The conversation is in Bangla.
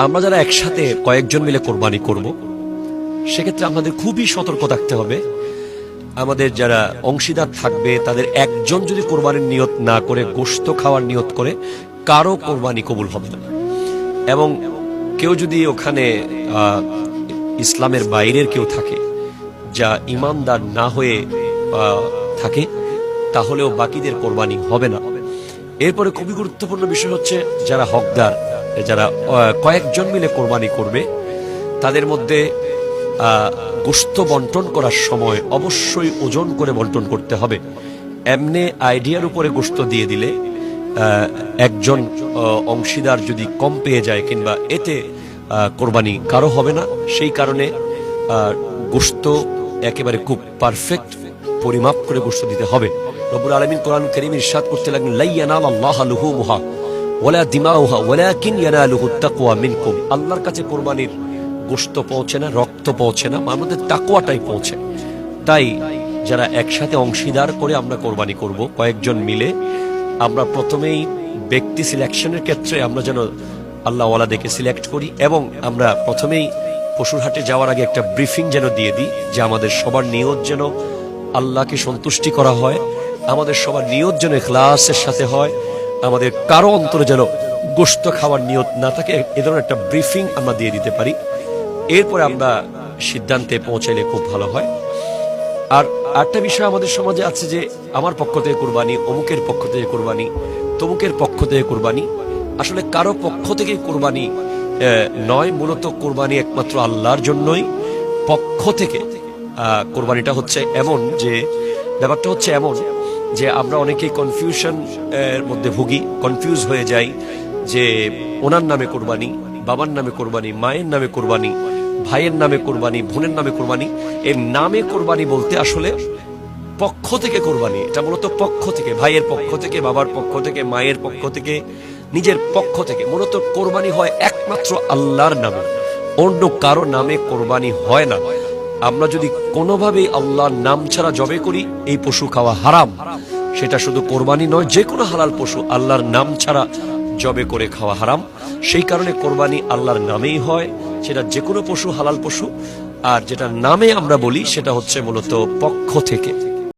আমরা যারা একসাথে কয়েকজন মিলে কোরবানি করব, সেক্ষেত্রে আমাদের খুবই সতর্ক থাকতে হবে। আমাদের যারা অংশীদার থাকবে তাদের একজন যদি কোরবানির নিয়ত না করে গোশত খাওয়ার নিয়ত করে, কারো কোরবানি কবুল হবে না। এবং কেউ যদি ওখানে ইসলামের বাইরের কেউ থাকে, যা ইমানদার না হয়ে থাকে, তাহলেও বাকিদের কোরবানি হবে না। এরপরে খুবই গুরুত্বপূর্ণ বিষয় হচ্ছে, যারা হকদার, যারা কয়েকজন মিলে কোরবানি করবে, তাদের মধ্যে গোশত বন্টন করার সময় অবশ্যই ওজন করে বন্টন করতে হবে। এমনি আইডিয়ার উপরে গোশত দিয়ে দিলে একজন অংশীদার যদি কম পেয়ে যায় কিংবা এতে কোরবানি কারো হবে না। সেই কারণে গোশত একেবারে খুব পারফেক্ট পরিমাপ করে গোশত দিতে হবে। রব্বুল আলামিন কোরআন কারীমে ইরশাদ করতে লাগলেন, লা ইয়ানালাল্লাহু লুহুমুহা ওয়ালা দিমাউহা ওয়ালাকিন ইয়ানালুহুত তাকওয়া মিনকুম। আল্লাহর কাছে কোরবানির গোশত পৌঁছে না, রক্ত পৌঁছে না, আমাদের তাকওয়াটাই পৌঁছে। তাই যারা একসাথে অংশীদার করে আমরা কোরবানি করব, কয়েকজন মিলে, আমরা প্রথমেই ব্যক্তি সিলেকশনের ক্ষেত্রে আমরা যেন আল্লাহ ওয়ালা দেখে সিলেক্ট করি, এবং আমরা প্রথমেই পশুর হাটে যাওয়ার আগে একটা ব্রিফিং যেন দিয়ে দিই যে আমাদের সবার নিয়ত যেন আল্লাহকে সন্তুষ্টি করা হয়, আমাদের সবার নিয়ত যেন ইখলাসের সাথে হয়, আমাদের কারো অন্তরে যেন গোশত খাওয়ার নিয়ত না থাকে। এ ধরনের একটা ব্রিফিং আমরা দিয়ে দিতে পারি। এরপরে আমরা সিদ্ধান্তে পৌঁছাইলে খুব ভালো হয়। আর একটা বিষয় আমাদের সমাজে আছে যে আমার পক্ষ থেকে কোরবানি, অমুকের পক্ষ থেকে কোরবানি, তমুকের পক্ষ থেকে কোরবানি। আসলে কারো পক্ষ থেকে কোরবানি নয়, মূলত কোরবানি একমাত্র আল্লাহর জন্যই। পক্ষ থেকে কোরবানিটা হচ্ছে এমন যে, ব্যাপারটা হচ্ছে এমন যে আমরা অনেকেই কনফিউশন এর মধ্যে ভুগি, কনফিউজ হয়ে যাই যে ওনার নামে কোরবানি, বাবার নামে কোরবানি, মায়ের নামে কোরবানি, ভাইয়ের নামে কোরবানি, বোনের নামে কোরবানি। এই নামে কোরবানি বলতে আসলে পক্ষ থেকে কোরবানি, এটা মূলত পক্ষ থেকে, ভাইয়ের পক্ষ থেকে, বাবার পক্ষ থেকে, মায়ের পক্ষ থেকে, নিজের পক্ষ থেকে। মূলত কোরবানি হয় একমাত্র আল্লাহর নামে, অন্য কারো নামে কোরবানি হয় না। আমরা যদি কোনোভাবেই আল্লাহর নাম ছাড়া জবে করি, এই পশু খাওয়া হারাম। সেটা শুধু কোরবানি নয়, যে কোনো হালাল পশু আল্লাহর নাম ছাড়া জবে করে খাওয়া হারাম। সেই কারণে কোরবানি আল্লাহর নামেই হয়, সেটা যে কোনো পশু হালাল পশু। আর যেটা নামে আমরা বলি সেটা হচ্ছে মূলত পক্ষ থেকে।